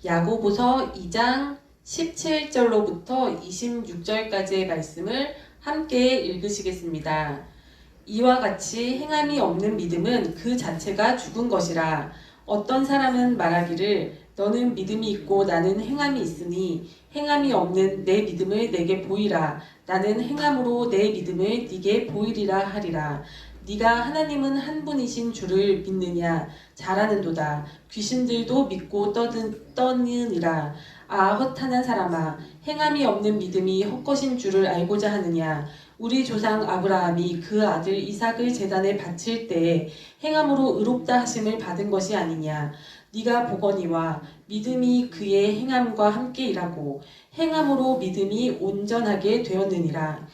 야고보서 2장 17절로부터 26절까지의 말씀을 함께 읽으시겠습니다. 이와 같이 행함이 없는 믿음은 그 자체가 죽은 것이라. 어떤 사람은 말하기를 너는 믿음이 있고 나는 행함이 있으니 행함이 없는 내 믿음을 내게 보이라. 나는 행함으로 내 믿음을 네게 보이리라 하리라. 네가 하나님은 한 분이신 줄을 믿느냐? 잘하는도다. 귀신들도 믿고 떠느니라. 아, 허탄한 사람아, 행함이 없는 믿음이 헛것인 줄을 알고자 하느냐? 우리 조상 아브라함이 그 아들 이삭을 제단에 바칠 때에 행함으로 의롭다 하심을 받은 것이 아니냐? 네가 보거니와 믿음이 그의 행함과 함께 일하고 행함으로 믿음이 온전하게 되었느니라.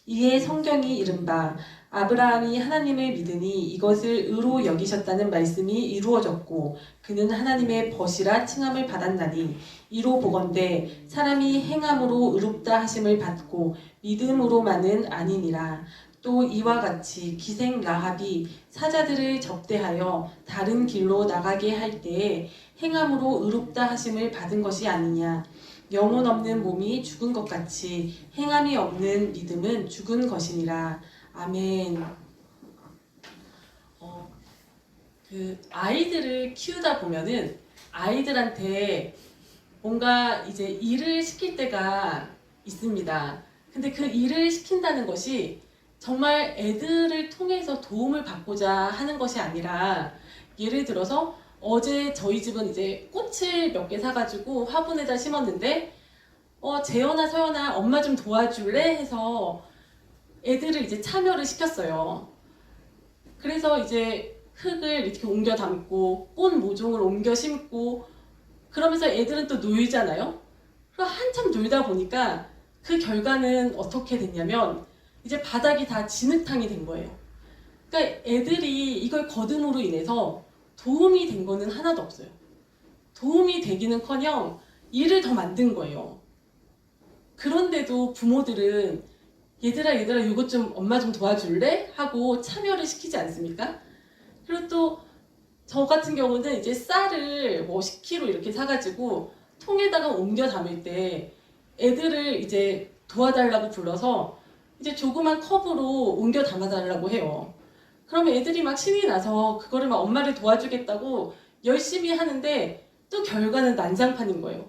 이에 성경이 이른바 아브라함이 하나님을 믿으니 이것을 의로 여기셨다는 말씀이 이루어졌고 그는 하나님의 벗이라 칭함을 받았나니, 이로 보건대 사람이 행함으로 의롭다 하심을 받고 믿음으로만은 아니니라. 또 이와 같이 기생 라합이 사자들을 접대하여 다른 길로 나가게 할 때에 행함으로 의롭다 하심을 받은 것이 아니냐. 영혼 없는 몸이 죽은 것 같이 행함이 없는 믿음은 죽은 것이니라. 아멘. 아이들을 키우다 보면은 아이들한테 뭔가 이제 일을 시킬 때가 있습니다. 근데 그 일을 시킨다는 것이 정말 애들을 통해서 도움을 받고자 하는 것이 아니라, 예를 들어서 어제 저희 집은 이제 꽃을 몇 개 사가지고 화분에다 심었는데 재현아 서연아 엄마 좀 도와줄래? 해서 애들을 이제 참여를 시켰어요. 그래서 이제 흙을 이렇게 옮겨 담고 꽃 모종을 옮겨 심고 그러면서 애들은 또 놀잖아요. 그럼 한참 놀다 보니까 그 결과는 어떻게 됐냐면 이제 바닥이 다 진흙탕이 된 거예요. 그러니까 애들이 이걸 거둠으로 인해서 도움이 된 거는 하나도 없어요. 도움이 되기는커녕 일을 더 만든 거예요. 그런데도 부모들은 얘들아 이것 좀 엄마 좀 도와줄래? 하고 참여를 시키지 않습니까? 그리고 또 저 같은 경우는 이제 쌀을 뭐 10kg 이렇게 사가지고 통에다가 옮겨 담을 때 애들을 이제 도와달라고 불러서 이제 조그만 컵으로 옮겨 담아달라고 해요. 그러면 애들이 막 신이 나서 그거를 막 엄마를 도와주겠다고 열심히 하는데 또 결과는 난장판인 거예요.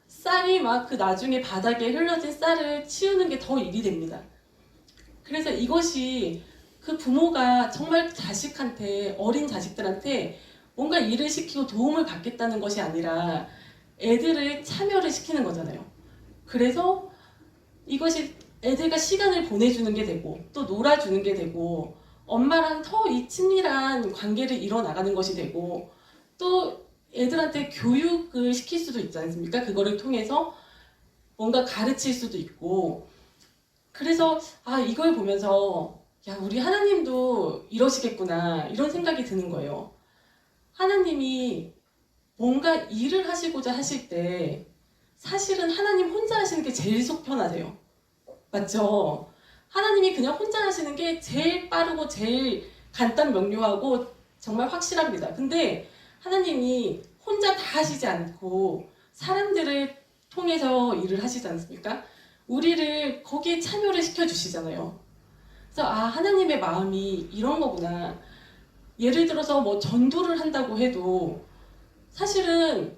쌀이 막 그 나중에 바닥에 흘러진 쌀을 치우는 게 더 일이 됩니다. 그래서 이것이 그 부모가 정말 자식한테, 어린 자식들한테 뭔가 일을 시키고 도움을 받겠다는 것이 아니라 애들을 참여를 시키는 거잖아요. 그래서 이것이 애들과 시간을 보내주는 게 되고 또 놀아주는 게 되고 엄마랑 더 이 친밀한 관계를 이뤄나가는 것이 되고 또 애들한테 교육을 시킬 수도 있지 않습니까? 그거를 통해서 뭔가 가르칠 수도 있고. 그래서 이걸 보면서 야, 우리 하나님도 이러시겠구나 이런 생각이 드는 거예요. 하나님이 뭔가 일을 하시고자 하실 때 사실은 하나님 혼자 하시는 게 제일 속 편하세요. 맞죠? 하나님이 그냥 혼자 하시는 게 제일 빠르고 제일 간단 명료하고 정말 확실합니다. 근데 하나님이 혼자 다 하시지 않고 사람들을 통해서 일을 하시지 않습니까? 우리를 거기에 참여를 시켜주시잖아요. 그래서 하나님의 마음이 이런 거구나. 예를 들어서 뭐 전도를 한다고 해도 사실은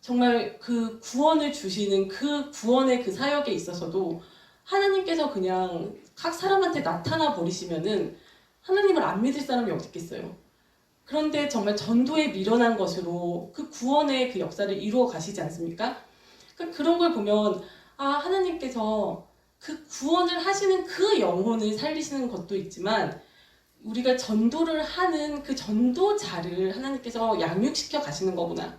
정말 그 구원을 주시는 그 구원의 그 사역에 있어서도 하나님께서 그냥 각 사람한테 나타나 버리시면은 하나님을 안 믿을 사람이 어디 있겠어요. 그런데 정말 전도에 미련한 것으로 그 구원의 그 역사를 이루어 가시지 않습니까? 그러니까 그런 걸 보면 하나님께서 그 구원을 하시는 그 영혼을 살리시는 것도 있지만 우리가 전도를 하는 그 전도자를 하나님께서 양육시켜 가시는 거구나.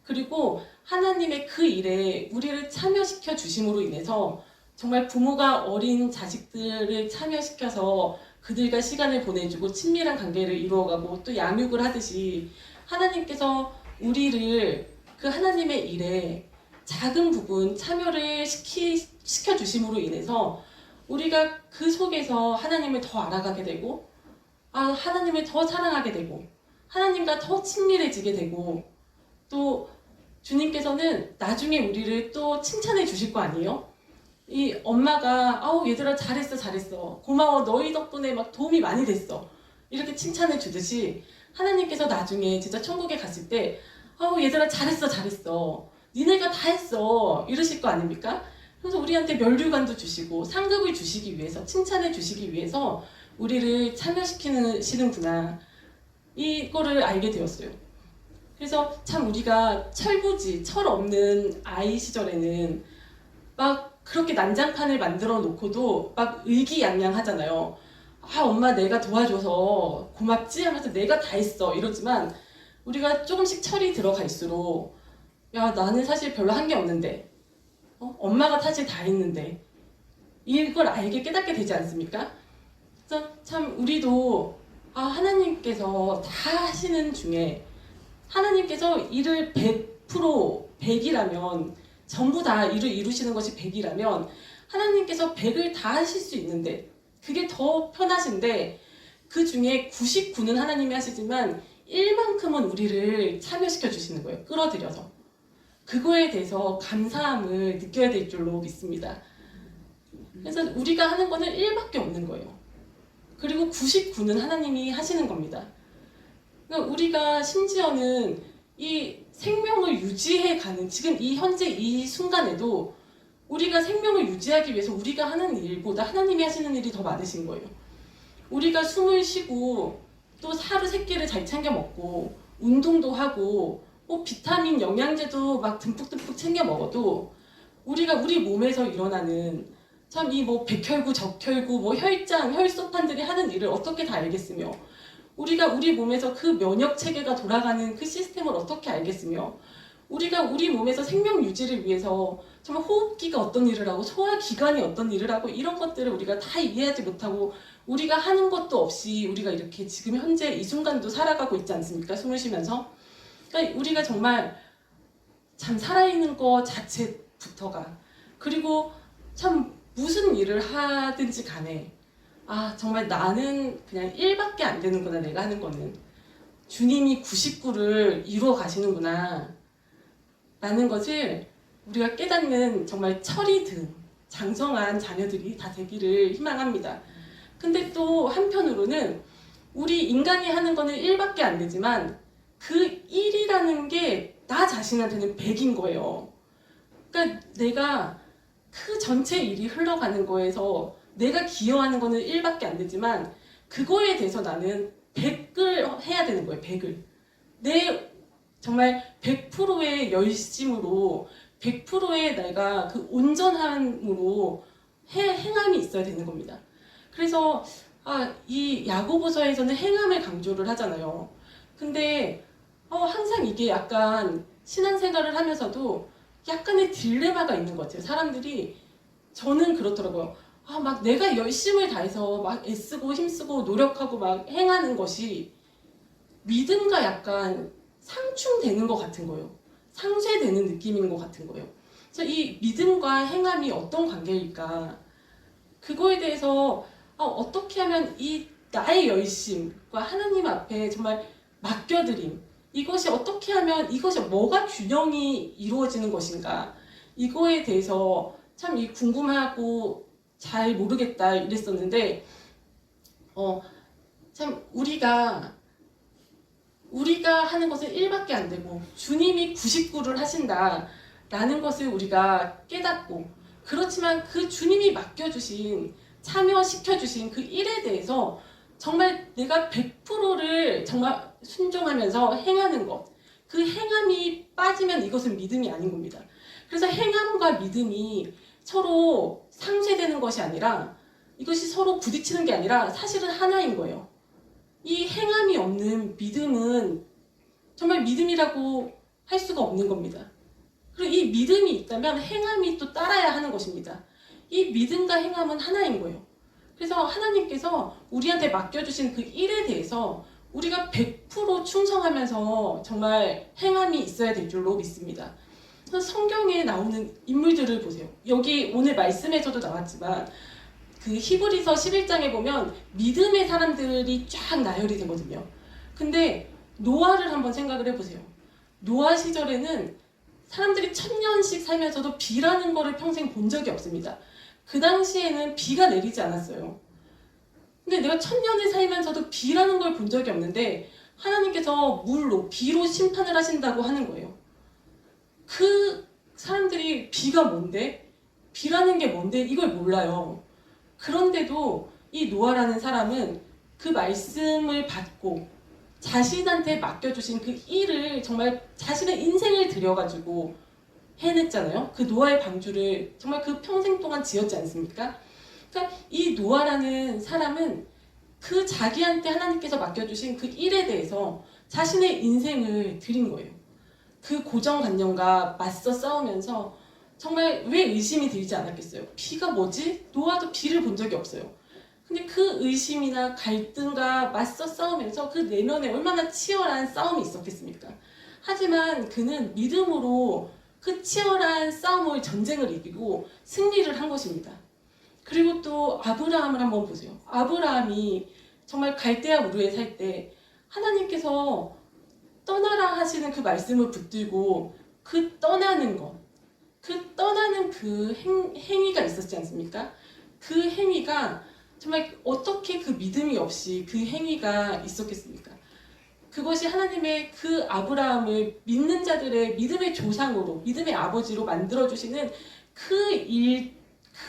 그리고 하나님의 그 일에 우리를 참여시켜 주심으로 인해서 정말 부모가 어린 자식들을 참여시켜서 그들과 시간을 보내주고 친밀한 관계를 이루어가고 또 양육을 하듯이 하나님께서 우리를 그 하나님의 일에 작은 부분 참여를 시켜주심으로 인해서 우리가 그 속에서 하나님을 더 알아가게 되고 하나님을 더 사랑하게 되고 하나님과 더 친밀해지게 되고 또 주님께서는 나중에 우리를 또 칭찬해 주실 거 아니에요? 이 엄마가 아우 얘들아 잘했어 잘했어 고마워 너희 덕분에 막 도움이 많이 됐어 이렇게 칭찬해 주듯이 하나님께서 나중에 진짜 천국에 갔을 때 아우 얘들아 잘했어 잘했어 니네가 다 했어 이러실 거 아닙니까? 그래서 우리한테 면류관도 주시고 상급을 주시기 위해서 칭찬해 주시기 위해서 우리를 참여시키시는구나 이거를 알게 되었어요. 그래서 참 우리가 철 없는 아이 시절에는 막 그렇게 난장판을 만들어 놓고도 막 의기양양하잖아요. 아 엄마 내가 도와줘서 고맙지 하면서 내가 다 했어 이러지만 우리가 조금씩 철이 들어갈수록 야 나는 사실 별로 한 게 없는데 엄마가 사실 다 했는데 이걸 알게 깨닫게 되지 않습니까? 그래서 참 우리도 하나님께서 다 하시는 중에 하나님께서 일을 100% 100이라면 전부 다 일을 이루시는 것이 100이라면 하나님께서 100을 다 하실 수 있는데 그게 더 편하신데 그 중에 99는 하나님이 하시지만 1만큼은 우리를 참여시켜 주시는 거예요. 끌어들여서. 그거에 대해서 감사함을 느껴야 될 줄로 믿습니다. 그래서 우리가 하는 거는 1밖에 없는 거예요. 그리고 99는 하나님이 하시는 겁니다. 그러니까 우리가 심지어는 이 생명을 유지해가는 지금 이 현재 이 순간에도 우리가 생명을 유지하기 위해서 우리가 하는 일보다 하나님이 하시는 일이 더 많으신 거예요. 우리가 숨을 쉬고 또 하루 3끼를 잘 챙겨 먹고 운동도 하고 비타민 영양제도 막 듬뿍듬뿍 챙겨 먹어도 우리가 우리 몸에서 일어나는 참 이 백혈구, 적혈구, 혈장, 혈소판들이 하는 일을 어떻게 다 알겠으며 우리가 우리 몸에서 그 면역 체계가 돌아가는 그 시스템을 어떻게 알겠으며 우리가 우리 몸에서 생명 유지를 위해서 정말 호흡기가 어떤 일을 하고 소화기관이 어떤 일을 하고 이런 것들을 우리가 다 이해하지 못하고 우리가 하는 것도 없이 우리가 이렇게 지금 현재 이 순간도 살아가고 있지 않습니까? 숨을 쉬면서 그러니까 우리가 정말 참 살아있는 것 자체부터가 그리고 참 무슨 일을 하든지 간에 정말 나는 그냥 1밖에 안 되는구나 내가 하는 거는 주님이 99를 이루어 가시는구나 라는 것을 우리가 깨닫는 정말 철이 든 장성한 자녀들이 다 되기를 희망합니다. 근데 또 한편으로는 우리 인간이 하는 거는 1밖에 안 되지만 그 1이라는 게 나 자신한테는 100인 거예요. 그러니까 내가 그 전체 일이 흘러가는 거에서 내가 기여하는 거는 1밖에 안 되지만 그거에 대해서 나는 100을 해야 되는 거예요. 100을. 내 정말 100%의 열심으로 100%의 내가 그 온전함으로 행함이 있어야 되는 겁니다. 그래서 이 야고보서에서는 행함을 강조를 하잖아요. 근데 항상 이게 약간 신앙생활을 하면서도 약간의 딜레마가 있는 것 같아요. 사람들이 저는 그렇더라고요. 막 내가 열심을 다해서 막 애쓰고 힘쓰고 노력하고 막 행하는 것이 믿음과 약간 상충되는 것 같은 거예요. 상쇄되는 느낌인 것 같은 거예요. 그래서 이 믿음과 행함이 어떤 관계일까? 그거에 대해서 어떻게 하면 이 나의 열심과 하나님 앞에 정말 맡겨드림 이것이 어떻게 하면 이것이 뭐가 균형이 이루어지는 것인가 이거에 대해서 참 궁금하고 잘 모르겠다 이랬었는데 참 우리가 하는 것은 1밖에 안 되고 주님이 99를 하신다라는 것을 우리가 깨닫고 그렇지만 그 주님이 맡겨주신 참여시켜주신 그 일에 대해서 정말 내가 100%를 정말 순종하면서 행하는 것 그 행함이 빠지면 이것은 믿음이 아닌 겁니다. 그래서 행함과 믿음이 서로 상쇄되는 것이 아니라 이것이 서로 부딪히는 게 아니라 사실은 하나인 거예요. 이 행함이 없는 믿음은 정말 믿음이라고 할 수가 없는 겁니다. 그리고 이 믿음이 있다면 행함이 또 따라야 하는 것입니다. 이 믿음과 행함은 하나인 거예요. 그래서 하나님께서 우리한테 맡겨주신 그 일에 대해서 우리가 100% 충성하면서 정말 행함이 있어야 될 줄로 믿습니다. 성경에 나오는 인물들을 보세요. 여기 오늘 말씀에서도 나왔지만 그 히브리서 11장에 보면 믿음의 사람들이 쫙 나열이 되거든요. 근데 노아를 한번 생각을 해보세요. 노아 시절에는 사람들이 1000년씩 살면서도 비라는 거를 평생 본 적이 없습니다. 그 당시에는 비가 내리지 않았어요. 근데 내가 1000년을 살면서도 비라는 걸 본 적이 없는데 하나님께서 물로, 비로 심판을 하신다고 하는 거예요. 그 사람들이 비가 뭔데? 비라는 게 뭔데? 이걸 몰라요. 그런데도 이 노아라는 사람은 그 말씀을 받고 자신한테 맡겨주신 그 일을 정말 자신의 인생을 들여가지고 해냈잖아요. 그 노아의 방주를 정말 그 평생 동안 지었지 않습니까? 그러니까 이 노아라는 사람은 그 자기한테 하나님께서 맡겨주신 그 일에 대해서 자신의 인생을 드린 거예요. 그 고정관념과 맞서 싸우면서 정말 왜 의심이 들지 않았겠어요? 비가 뭐지? 노아도 비를 본 적이 없어요. 근데 그 의심이나 갈등과 맞서 싸우면서 그 내면에 얼마나 치열한 싸움이 있었겠습니까? 하지만 그는 믿음으로 그 치열한 싸움을, 전쟁을 이기고 승리를 한 것입니다. 그리고 또 아브라함을 한번 보세요. 아브라함이 정말 갈대아 우르에 살 때 하나님께서 떠나라 하시는 그 말씀을 붙들고 그 떠나는 것, 그 떠나는 그 행위가 있었지 않습니까? 그 행위가 정말 어떻게 그 믿음이 없이 그 행위가 있었겠습니까? 그것이 하나님의 그 아브라함을 믿는 자들의 믿음의 조상으로, 믿음의 아버지로 만들어주시는 그 일,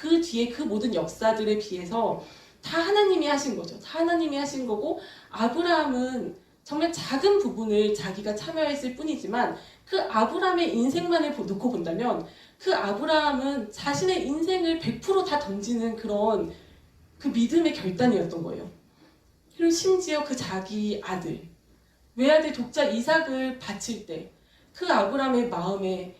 그 뒤에 그 모든 역사들에 비해서 다 하나님이 하신 거죠. 다 하나님이 하신 거고, 아브라함은 정말 작은 부분을 자기가 참여했을 뿐이지만 그 아브라함의 인생만을 놓고 본다면 그 아브라함은 자신의 인생을 100% 다 던지는 그런 그 믿음의 결단이었던 거예요. 그리고 심지어 그 자기 아들, 외아들 독자 이삭을 바칠 때 그 아브라함의 마음에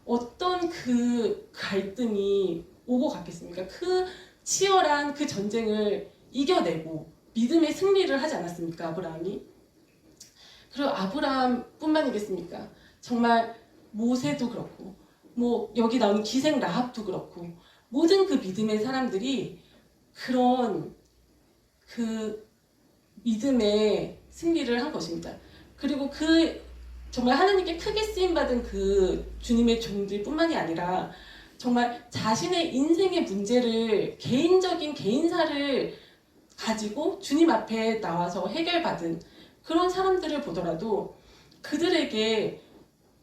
어떤 그 갈등이 오고 갔겠습니까? 그 치열한 그 전쟁을 이겨내고 믿음의 승리를 하지 않았습니까? 아브라함이. 그리고 아브라함뿐만이겠습니까? 정말 모세도 그렇고 뭐 여기 나오는 기생 라합도 그렇고 모든 그 믿음의 사람들이 그런 그 믿음의 승리를 한 것입니다. 그리고 그 정말 하나님께 크게 쓰임받은 그 주님의 종들 뿐만이 아니라 정말 자신의 인생의 문제를 개인적인 개인사를 가지고 주님 앞에 나와서 해결받은 그런 사람들을 보더라도 그들에게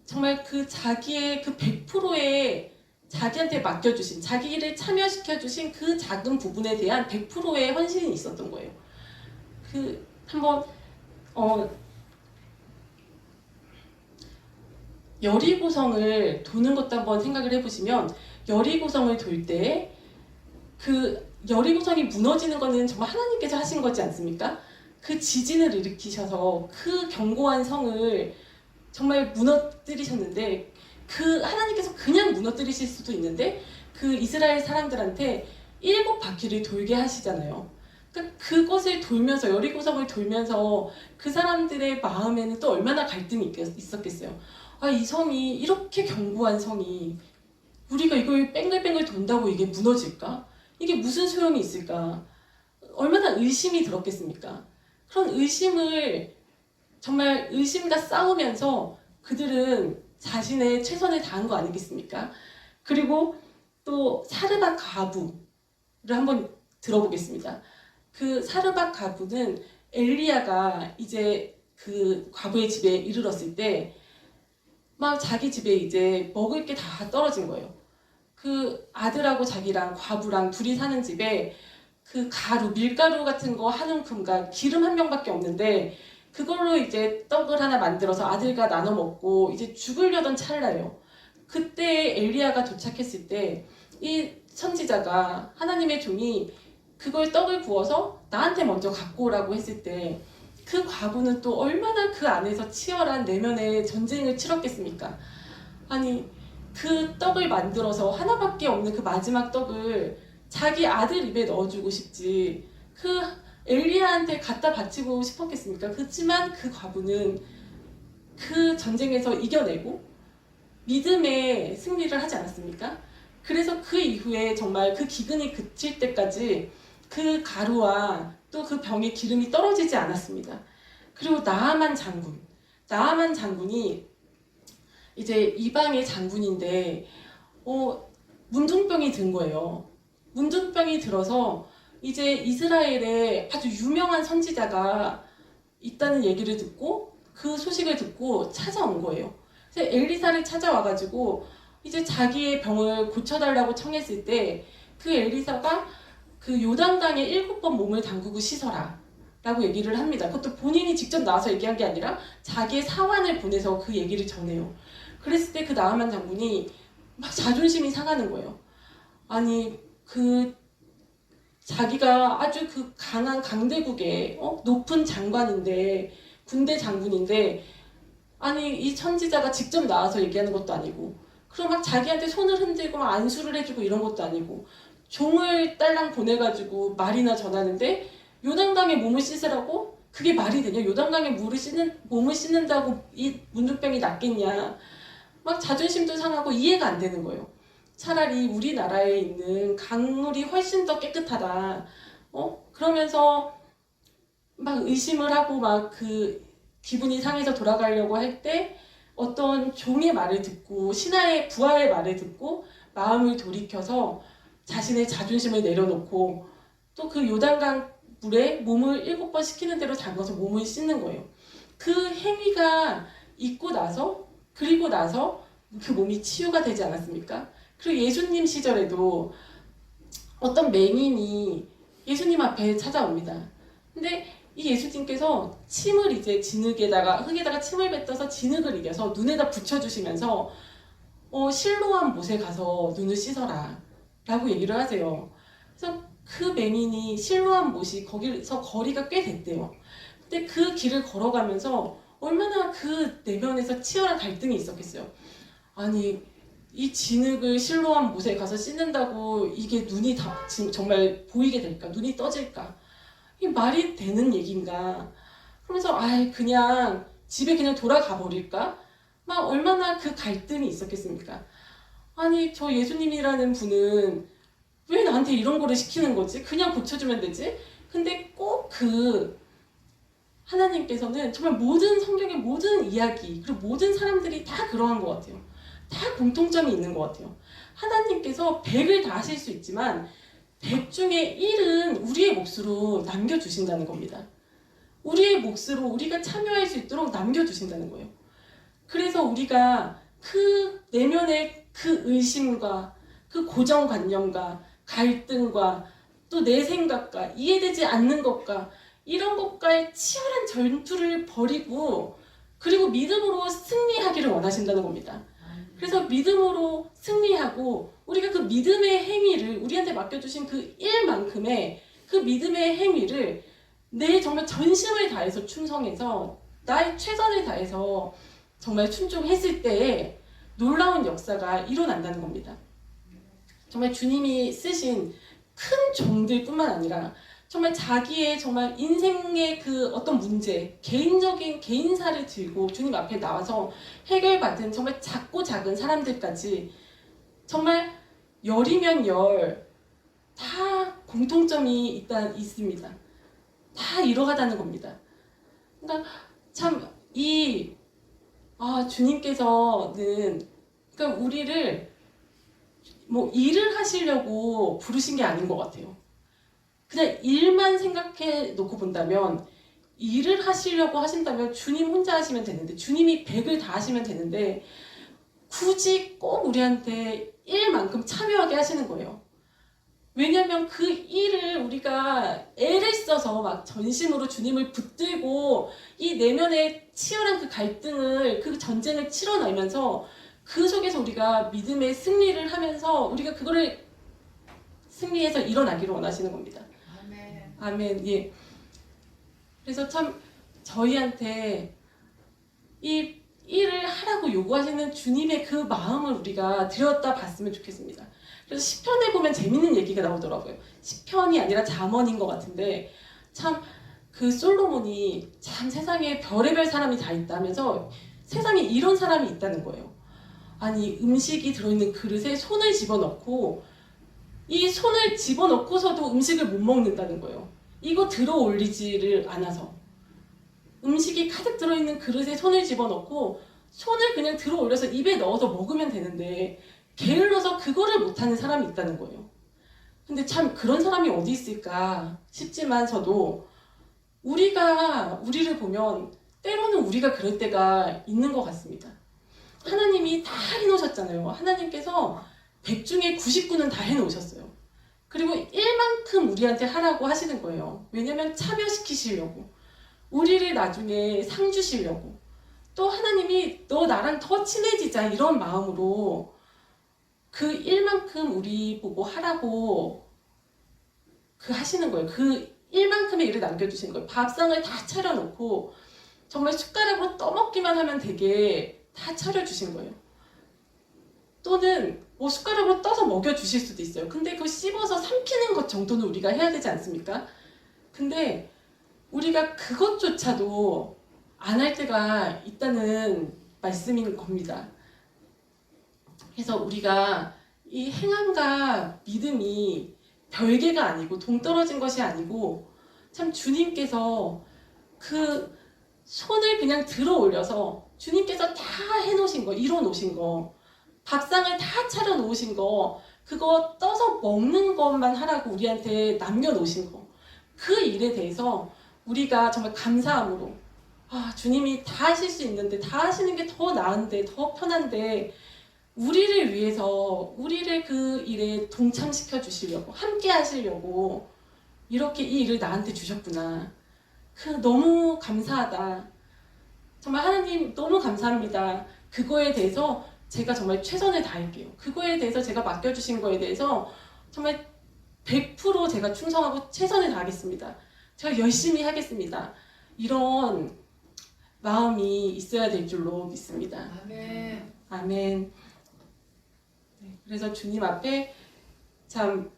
정말 그 자기의 그 100%의 자기한테 맡겨주신, 자기 일을 참여시켜주신 그 작은 부분에 대한 100%의 헌신이 있었던 거예요. 그 한번 여리고성을 도는 것도 한번 생각을 해보시면 여리고성을 돌 때 그 여리고성이 무너지는 거는 정말 하나님께서 하신 거지 않습니까? 그 지진을 일으키셔서 그 견고한 성을 정말 무너뜨리셨는데 그 하나님께서 그냥 무너뜨리실 수도 있는데 그 이스라엘 사람들한테 7바퀴를 돌게 하시잖아요. 그러니까 그것을 돌면서 여리고성을 돌면서 그 사람들의 마음에는 또 얼마나 갈등이 있었겠어요. 아, 이 성이 이렇게 견고한 성이 우리가 이걸 뺑글뺑글 돈다고 이게 무너질까? 이게 무슨 소용이 있을까? 얼마나 의심이 들었겠습니까? 그런 의심을 정말 의심과 싸우면서 그들은 자신의 최선을 다한 거 아니겠습니까? 그리고 또 사르밧 가부를 한번 들어보겠습니다. 그 사르밧 가부는 엘리야가 이제 그 과부의 집에 이르렀을 때 막 자기 집에 이제 먹을 게 다 떨어진 거예요. 그 아들하고 자기랑 과부랑 둘이 사는 집에 그 가루, 밀가루 같은 거 한 움큼과 기름 한 병밖에 없는데 그걸로 이제 떡을 하나 만들어서 아들과 나눠 먹고 이제 죽으려던 찰나예요. 그때 엘리야가 도착했을 때 이 선지자가 하나님의 종이 그걸 떡을 구워서 나한테 먼저 갖고 오라고 했을 때 그 과부는 또 얼마나 그 안에서 치열한 내면의 전쟁을 치렀겠습니까? 아니 그 떡을 만들어서 하나밖에 없는 그 마지막 떡을 자기 아들 입에 넣어주고 싶지 그 엘리야한테 갖다 바치고 싶었겠습니까? 그렇지만 그 과부는 그 전쟁에서 이겨내고 믿음의 승리를 하지 않았습니까? 그래서 그 이후에 정말 그 기근이 그칠 때까지 그 가루와 또 그 병에 기름이 떨어지지 않았습니다. 그리고 나아만 장군이 이제 이방의 장군인데 문둥병이 든 거예요. 문둥병이 들어서 이제 이스라엘에 아주 유명한 선지자가 있다는 얘기를 듣고 그 소식을 듣고 찾아온 거예요. 그래서 엘리사를 찾아와가지고 이제 자기의 병을 고쳐달라고 청했을 때 그 엘리사가 그 요단강에 7번 몸을 담그고 씻어라 라고 얘기를 합니다. 그것도 본인이 직접 나와서 얘기한 게 아니라 자기의 사환을 보내서 그 얘기를 전해요. 그랬을 때 그 나아만 장군이 막 자존심이 상하는 거예요. 아니 그 자기가 아주 그 강한 강대국의 높은 장관인데 군대 장군인데 아니 이 선지자가 직접 나와서 얘기하는 것도 아니고 그럼 막 자기한테 손을 흔들고 막 안수를 해주고 이런 것도 아니고 종을 딸랑 보내가지고 말이나 전하는데 요단강에 몸을 씻으라고? 그게 말이 되냐? 요단강에 몸을 씻는다고 이 문둥병이 낫겠냐? 막 자존심도 상하고 이해가 안 되는 거예요. 차라리 우리나라에 있는 강물이 훨씬 더 깨끗하다. 그러면서 막 의심을 하고 막 그 기분이 상해서 돌아가려고 할 때 어떤 종의 말을 듣고 신하의 부하의 말을 듣고 마음을 돌이켜서 자신의 자존심을 내려놓고 또 그 요단강 물에 몸을 7번 식히는 대로 담가서 몸을 씻는 거예요. 그 행위가 있고 나서 그리고 나서 그 몸이 치유가 되지 않았습니까? 그리고 예수님 시절에도 어떤 맹인이 예수님 앞에 찾아옵니다. 근데 이 예수님께서 침을 이제 흙에다가 침을 뱉어서 진흙을 이겨서 눈에다 붙여주시면서 실로암 못에 가서 눈을 씻어라 라고 얘기를 하세요. 그래서 그 맹인이 실로암 못이 거기서 거리가 꽤 됐대요. 근데 그 길을 걸어가면서 얼마나 그 내면에서 치열한 갈등이 있었겠어요. 아니 이 진흙을 실로암 못에 가서 씻는다고 이게 눈이 다 정말 보이게 될까? 눈이 떠질까? 이게 말이 되는 얘기인가? 그러면서 그냥 집에 그냥 돌아가 버릴까? 막 얼마나 그 갈등이 있었겠습니까? 아니 저 예수님이라는 분은 왜 나한테 이런 거를 시키는 거지? 그냥 고쳐주면 되지? 근데 꼭 그 하나님께서는 정말 모든 성경의 모든 이야기 그리고 모든 사람들이 다 그러한 것 같아요. 다 공통점이 있는 것 같아요. 하나님께서 100을 다 하실 수 있지만 100 중에 1은 우리의 몫으로 남겨주신다는 겁니다. 우리의 몫으로 우리가 참여할 수 있도록 남겨주신다는 거예요. 그래서 우리가 그 내면의 그 의심과 그 고정관념과 갈등과 또 내 생각과 이해되지 않는 것과 이런 것과의 치열한 전투를 벌이고 그리고 믿음으로 승리하기를 원하신다는 겁니다. 그래서 믿음으로 승리하고 우리가 그 믿음의 행위를 우리한테 맡겨주신 그 일만큼의 그 믿음의 행위를 내 정말 전심을 다해서 충성해서 나의 최선을 다해서 정말 순종했을 때에 놀라운 역사가 일어난다는 겁니다. 정말 주님이 쓰신 큰 종들뿐만 아니라 정말 자기의 정말 인생의 그 어떤 문제, 개인적인 개인사를 들고 주님 앞에 나와서 해결받은 정말 작고 작은 사람들까지 정말 열이면 열 다 공통점이 있습니다. 다 이뤄가다는 겁니다. 그러니까 참 주님께서는 그러니까 우리를 뭐 일을 하시려고 부르신 게 아닌 것 같아요. 그냥 일만 생각해 놓고 본다면 일을 하시려고 하신다면 주님 혼자 하시면 되는데 주님이 100을 다 하시면 되는데 굳이 꼭 우리한테 일만큼 참여하게 하시는 거예요. 왜냐하면 그 일을 우리가 애를 써서 막 전심으로 주님을 붙들고 이 내면의 치열한 그 갈등을 그 전쟁을 치러내면서 그 속에서 우리가 믿음의 승리를 하면서 우리가 그거를 승리해서 일어나기를 원하시는 겁니다. 아멘. 아멘. 예. 그래서 참 저희한테 이 일을 하라고 요구하시는 주님의 그 마음을 우리가 들여다봤으면 좋겠습니다. 그래서 시편에 보면 재밌는 얘기가 나오더라고요. 시편이 아니라 잠언인 것 같은데 참 그 솔로몬이 참 세상에 별의별 사람이 다 있다면서 세상에 이런 사람이 있다는 거예요. 아니 음식이 들어있는 그릇에 손을 집어넣고 이 손을 집어넣고서도 음식을 못 먹는다는 거예요. 이거 들어 올리지를 않아서 음식이 가득 들어있는 그릇에 손을 집어넣고 손을 그냥 들어 올려서 입에 넣어서 먹으면 되는데 게을러서 그거를 못하는 사람이 있다는 거예요. 근데 참 그런 사람이 어디 있을까 싶지만 저도 우리가 우리를 보면 때로는 우리가 그럴 때가 있는 것 같습니다. 하나님이 다 해놓으셨잖아요. 하나님께서 100 중에 99는 다 해놓으셨어요. 그리고 1만큼 우리한테 하라고 하시는 거예요. 왜냐면 참여시키시려고. 우리를 나중에 상 주시려고. 또 하나님이 너 나랑 더 친해지자 이런 마음으로 그 1만큼 우리 보고 하라고 하시는 거예요. 그 1만큼의 일을 남겨주시는 거예요. 밥상을 다 차려놓고 정말 숟가락으로 떠먹기만 하면 되게 다 차려주신 거예요. 또는 뭐 숟가락으로 떠서 먹여주실 수도 있어요. 근데 그거 씹어서 삼키는 것 정도는 우리가 해야 되지 않습니까? 근데 우리가 그것조차도 안 할 때가 있다는 말씀인 겁니다. 그래서 우리가 이 행함과 믿음이 별개가 아니고 동떨어진 것이 아니고 참 주님께서 그 손을 그냥 들어 올려서 주님께서 다 해놓으신 거, 이뤄 놓으신 거, 밥상을 다 차려 놓으신 거, 그거 떠서 먹는 것만 하라고 우리한테 남겨 놓으신 거, 그 일에 대해서 우리가 정말 감사함으로 주님이 다 하실 수 있는데, 다 하시는 게 더 나은데, 더 편한데 우리를 위해서 우리를 그 일에 동참시켜 주시려고, 함께 하시려고 이렇게 이 일을 나한테 주셨구나. 너무 감사하다. 정말 하나님 너무 감사합니다. 그거에 대해서 제가 정말 최선을 다할게요. 그거에 대해서 제가 맡겨주신 거에 대해서 정말 100% 제가 충성하고 최선을 다하겠습니다. 제가 열심히 하겠습니다. 이런 마음이 있어야 될 줄로 믿습니다. 아멘. 아멘. 네, 그래서 주님 앞에 참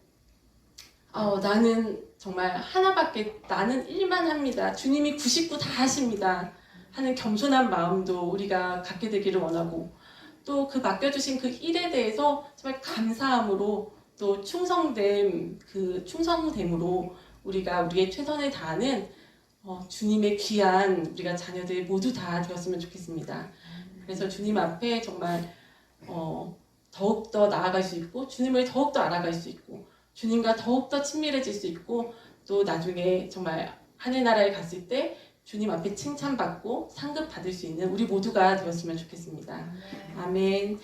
나는 정말 하나밖에, 나는 일만 합니다. 주님이 99 다 하십니다. 하는 겸손한 마음도 우리가 갖게 되기를 원하고, 또 그 맡겨주신 그 일에 대해서 정말 감사함으로 또 충성됨으로 우리가 우리의 최선을 다하는 주님의 귀한 우리가 자녀들 모두 다 되었으면 좋겠습니다. 그래서 주님 앞에 정말 더욱더 나아갈 수 있고, 주님을 더욱더 알아갈 수 있고, 주님과 더욱더 친밀해질 수 있고, 또 나중에 정말 하늘나라에 갔을 때 주님 앞에 칭찬받고 상급 받을 수 있는 우리 모두가 되었으면 좋겠습니다. 아멘.